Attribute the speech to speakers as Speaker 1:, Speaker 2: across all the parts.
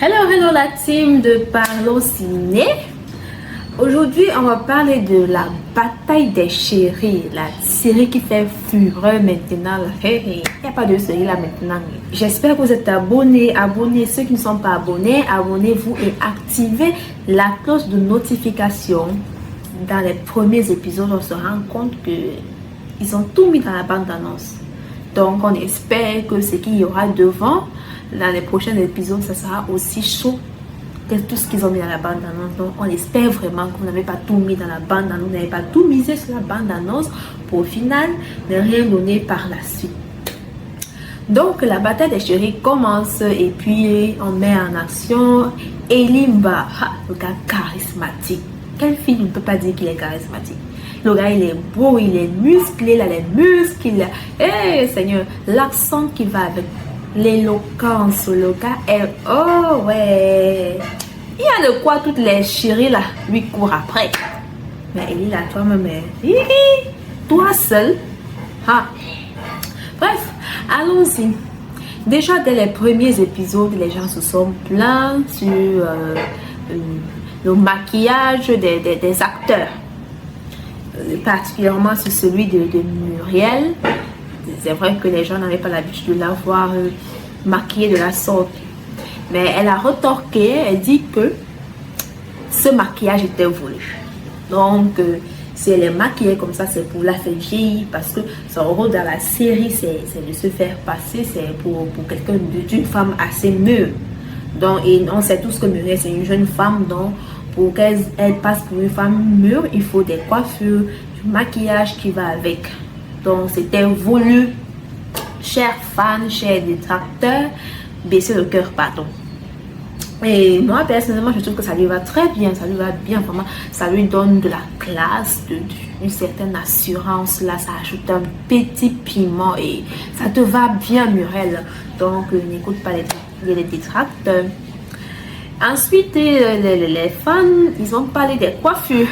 Speaker 1: Hello la team de Parlons Ciné. Aujourd'hui, on va parler de la bataille des chéris, la série qui fait fureur maintenant. Il n'y a pas de série là maintenant. J'espère que vous êtes abonnés. Ceux qui ne sont pas abonnés, abonnez-vous et activez la cloche de notification. Dans les premiers épisodes, on se rend compte que ils ont tout mis dans la bande-annonce. Donc, on espère que ce qu'il y aura devant, dans les prochains épisodes, ça sera aussi chaud que tout ce qu'ils ont mis dans la bande-annonce. Donc, on espère vraiment que vous n'avez pas tout mis dans la bande-annonce, vous n'avez pas tout misé sur la bande-annonce pour au final ne rien donner par la suite. Donc, la bataille des chéris commence et puis on met en action Elimba, le gars charismatique. Quelle fille ne peut pas dire qu'il est charismatique? Le gars, il est beau, il est musclé, il a les muscles, il a... Hey, Seigneur, l'accent qui va avec l'éloquence, le gars est... Oh, ouais. Il y a de quoi toutes les chéries, là, lui courent après. Mais il est là, toi-même, toi seul. Ah. Bref, allons-y. Déjà, dès les premiers épisodes, les gens se sont plaints sur le maquillage des acteurs. Particulièrement sur celui de Muriel. C'est vrai que les gens n'avaient pas l'habitude de la voir maquillée de la sorte. Mais elle a retorqué, elle dit que ce maquillage était voulu. Donc, si elle est maquillée comme ça, c'est pour la faire vieillir. Parce que son rôle dans la série, c'est de se faire passer. C'est pour quelqu'un d'une femme assez mûre. Donc, et on sait tous que Muriel, c'est une jeune femme. Donc, pour qu'elle passe pour une femme mûre, il faut des coiffures, du maquillage qui va avec. Donc, c'était voulu. Chers fans, chers détracteurs, baissez le cœur, pardon. Et moi, personnellement, je trouve que ça lui va très bien. Ça lui va bien, vraiment. Ça lui donne de la classe, une certaine assurance. Là, ça ajoute un petit piment et ça te va bien, Muriel. Donc, n'écoute pas les détracteurs. Ensuite, les fans, ils ont parlé des coiffures.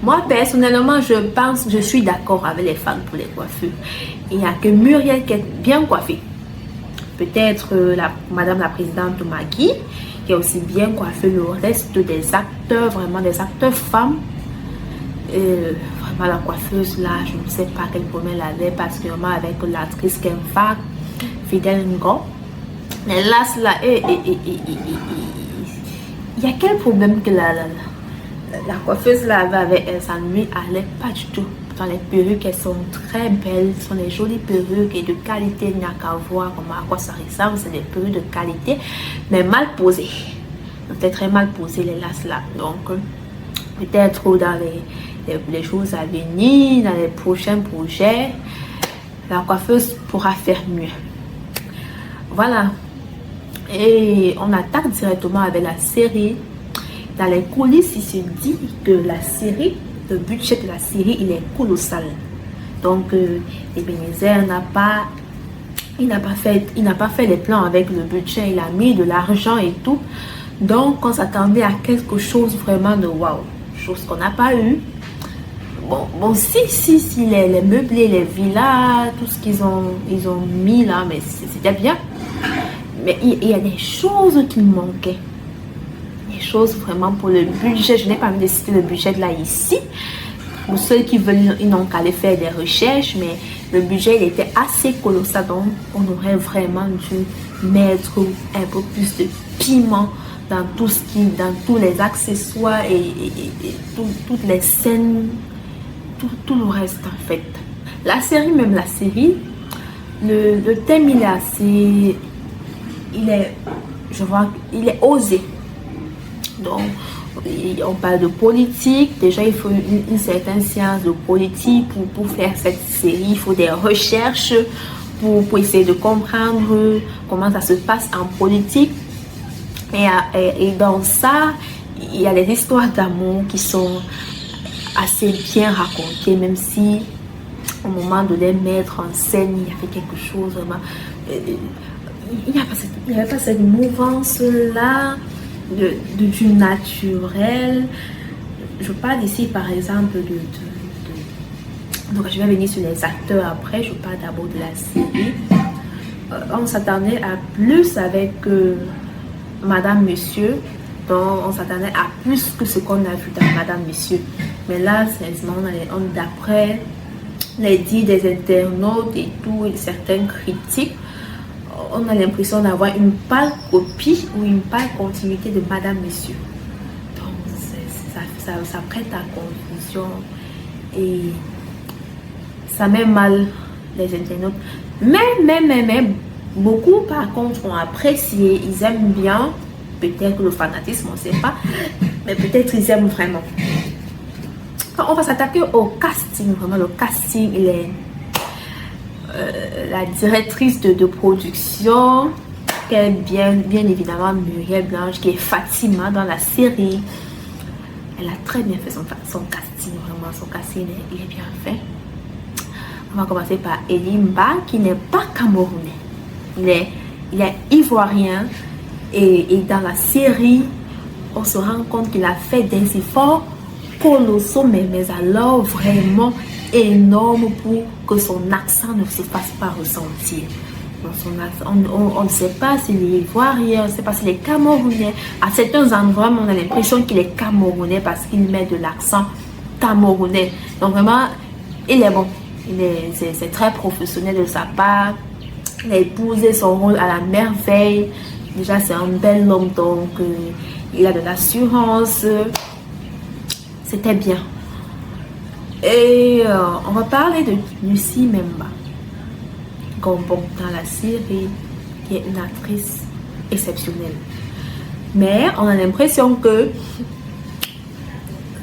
Speaker 1: Moi, personnellement, je suis d'accord avec les fans pour les coiffures. Il n'y a que Muriel qui est bien coiffée. Peut-être Madame la Présidente Maggie, qui est aussi bien coiffée. Le reste des acteurs, vraiment des acteurs femmes. Vraiment la coiffeuse là, je ne sais pas quel problème elle avait, particulièrement avec l'actrice Kemfa, Fidèle Ngo. Mais là, il y a quel problème que la coiffeuse là avait avec elle, ça ne lui allait pas du tout. Dans les perruques, elles sont très belles, ce sont des jolies perruques et de qualité, il n'y a qu'à voir comment, à quoi ça ressemble. C'est des perruques de qualité, mais mal posées. C'était très mal posées les lasses là. Donc, peut-être dans les choses à venir, dans les prochains projets, la coiffeuse pourra faire mieux. Voilà. Et on attaque directement avec la série. Dans les coulisses, il se dit que la série, le budget de la série, il est colossal. Donc, Ebenezer n'a pas fait les plans avec le budget. Il a mis de l'argent et tout. Donc, on s'attendait à quelque chose vraiment de waouh. Chose qu'on n'a pas eu. Bon, si, les meublés, les villas, tout ce qu'ils ont mis là, mais c'était bien. Mais il y a des choses qui manquaient. Des choses vraiment pour le budget. Je n'ai pas envie de citer le budget là ici. Pour ceux qui veulent, ils n'ont qu'à aller faire des recherches. Mais le budget, il était assez colossal. Donc, on aurait vraiment dû mettre un peu plus de piment dans dans tous les accessoires et toutes les scènes. Tout le reste en fait. La série, le thème, il est assez... Il est osé. Donc, on parle de politique. Déjà, il faut une certaine science de politique pour faire cette série. Il faut des recherches pour essayer de comprendre comment ça se passe en politique. Et dans ça, il y a des histoires d'amour qui sont assez bien racontées, même si au moment de les mettre en scène, il y avait quelque chose vraiment... Il n'y avait pas cette mouvance-là du naturel. Je parle ici, par exemple, donc je vais venir sur les acteurs après. Je parle d'abord de la série. On s'attendait à plus avec Madame Monsieur. Donc on s'attendait à plus que ce qu'on a vu dans Madame Monsieur. Mais là, sérieusement, d'après les dits des internautes et tout, et certaines critiques, on a l'impression d'avoir une pâle copie ou une pâle continuité de Madame Monsieur. Donc ça prête à confusion et ça met mal les internautes. Mais beaucoup par contre ont apprécié, ils aiment bien. Peut-être le fanatisme, on ne sait pas, mais peut-être ils aiment vraiment. On va s'attaquer au casting. Vraiment, le casting, il est la directrice de production, qui est bien évidemment Muriel Blanche, qui est Fatima dans la série. Elle a très bien fait son casting. Vraiment, son casting il est bien fait. On va commencer par Elimba, qui n'est pas camerounais. Il est ivoirien. Et dans la série, on se rend compte qu'il a fait des efforts colossaux, mais alors vraiment énormes pour que son accent ne se fasse pas ressentir. Donc son accent, on ne sait pas s'il est ivoirien, on ne sait pas s'il est camerounais. À certains endroits, on a l'impression qu'il est camerounais parce qu'il met de l'accent camerounais. Donc vraiment, il est bon. C'est très professionnel de sa part. Il a épousé son rôle à la merveille. Déjà, c'est un bel homme, donc il a de l'assurance. C'était bien. Et on va parler de Lucie Memba, Gombong dans la série, qui est une actrice exceptionnelle. Mais on a l'impression que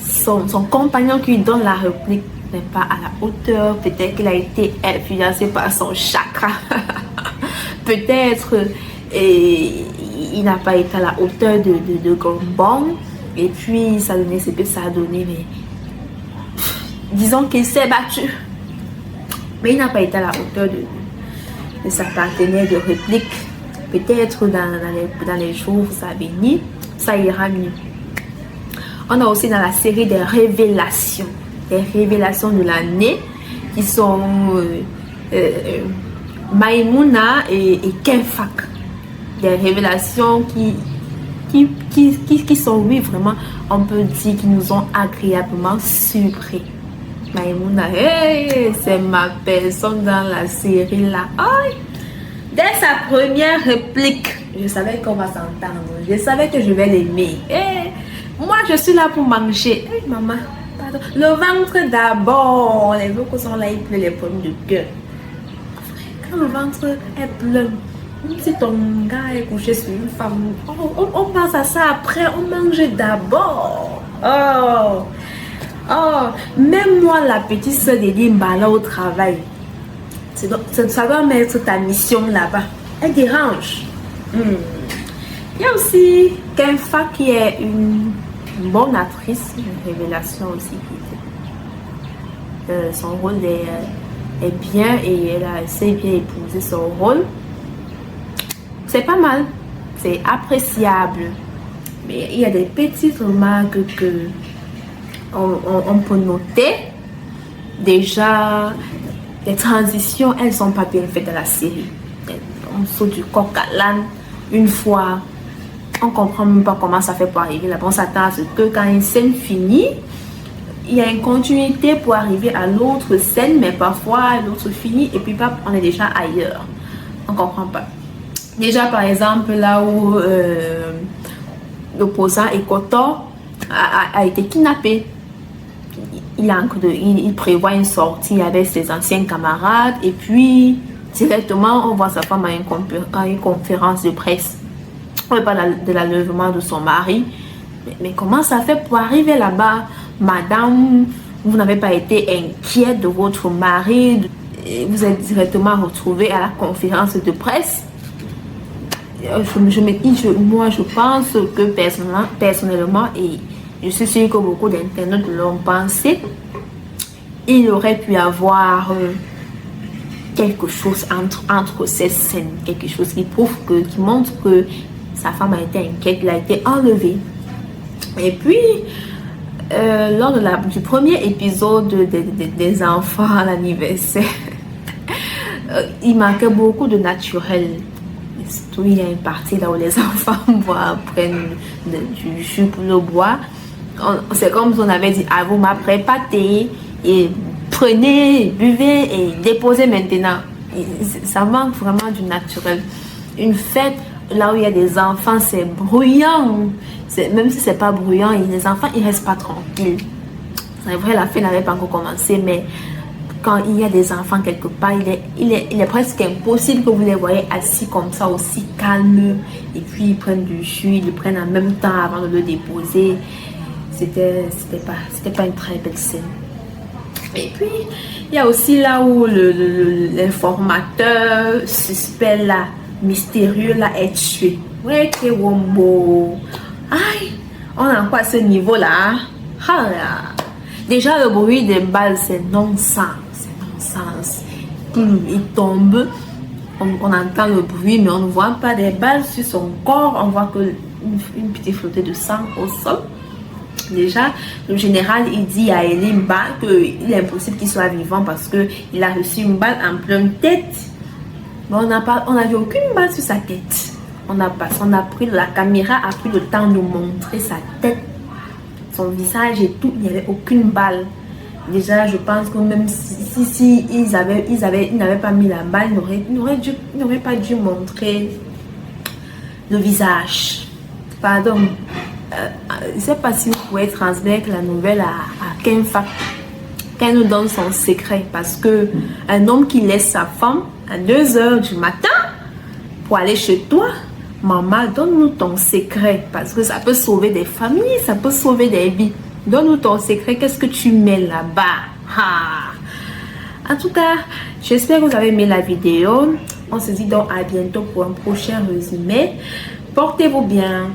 Speaker 1: son compagnon qui lui donne la réplique n'est pas à la hauteur. Peut-être qu'il a été influencé par son chakra. Peut-être. Et il n'a pas été à la hauteur de Gombong. Et puis ça a donné ce que ça a donné. Mais disons qu'il s'est battu. Mais il n'a pas été à la hauteur de sa partenaire de réplique. Peut-être dans les jours à venir, ça ira mieux. On a aussi dans la série des révélations. Les révélations de l'année qui sont Maïmouna et Kenfak. Des révélations qui sont, oui, vraiment, on peut dire, qui nous ont agréablement surpris. Maïmouna, hey, c'est ma personne dans la série là. Oh, dès sa première réplique, je savais qu'on va s'entendre. Je savais que je vais l'aimer. Hey, moi, je suis là pour manger. Hey, maman, pardon. Le ventre d'abord. Les autres sont là, ils pleurent les pommes de cœur. Quand le ventre est plein, si ton gars est couché sur une femme, on pense à ça après, on mange d'abord. Même moi, la petite soeur de Limba, là au travail, ça doit mettre ta mission là-bas. Elle dérange. Il y a aussi Kenfa qui est une bonne actrice, une révélation aussi. Son rôle est bien et elle a assez bien épousé son rôle. C'est pas mal, c'est appréciable, mais il y a des petites remarques que on peut noter. Déjà, les transitions, elles sont pas bien faites dans la série. On saute du coq à l'âne une fois, on comprend même pas comment ça fait pour arriver là. On s'attend à ce que quand une scène finit, il y a une continuité pour arriver à l'autre scène, mais parfois l'autre finit et puis on est déjà ailleurs. On comprend pas. Déjà, par exemple, là où l'opposant Ekoto a été kidnappé. Il prévoit une sortie avec ses anciens camarades et puis directement on voit sa femme à une conférence de presse. On parle de l'enlèvement de son mari. Mais comment ça fait pour arriver là-bas? Madame, vous n'avez pas été inquiète de votre mari? Vous êtes directement retrouvée à la conférence de presse? Moi je pense que personnellement, et je suis sûre que beaucoup d'internautes l'ont pensé, il aurait pu avoir quelque chose entre ces scènes, quelque chose qui montre que sa femme a été inquiète, il a été enlevé. Et puis lors du premier épisode des enfants à l'anniversaire, il manquait beaucoup de naturel. surtout il y a une partie là où les enfants prennent du jus pour le boire. C'est comme si on avait dit à vous m'après pâté et prenez, buvez et déposez maintenant. Ça manque vraiment du naturel. Une fête là où il y a des enfants, c'est bruyant. Même si c'est pas bruyant, les enfants ils restent pas tranquilles. C'est vrai, la fête n'avait pas encore commencé, mais quand il y a des enfants quelque part, il est presque impossible que vous les voyez assis comme ça, aussi calmes. Et puis ils prennent du jus, ils le prennent en même temps avant de le déposer. C'était pas une très belle scène. Et puis, il y a aussi là où l'informateur suspect là, mystérieux là, est tué. Ouais, que wombo. Aïe, on est encore à ce niveau là. Ah là. Déjà, le bruit des balles, c'est non-sens. C'est non-sens. Il tombe, on entend le bruit, mais on ne voit pas des balles sur son corps. On voit que une petite flottée de sang au sol. Déjà, le général, il dit à Elimba qu'il est impossible qu'il soit vivant parce qu'il a reçu une balle en pleine tête. Mais on n'a vu aucune balle sur sa tête. La caméra a pris le temps de montrer sa tête, son visage et tout. Il n'y avait aucune balle. Déjà, je pense que même si ils n'avaient pas mis la balle, ils n'auraient pas dû montrer le visage. Pardon. Je ne sais pas si vous pouvez transmettre la nouvelle à Kenfa, qu'elle nous donne son secret, parce que un homme qui laisse sa femme à 2 h du matin pour aller chez toi, maman, donne-nous ton secret, parce que ça peut sauver des familles, ça peut sauver des vies. Donne-nous ton secret, qu'est-ce que tu mets là-bas? En tout cas, j'espère que vous avez aimé la vidéo. On se dit donc à bientôt pour un prochain résumé. Portez-vous bien.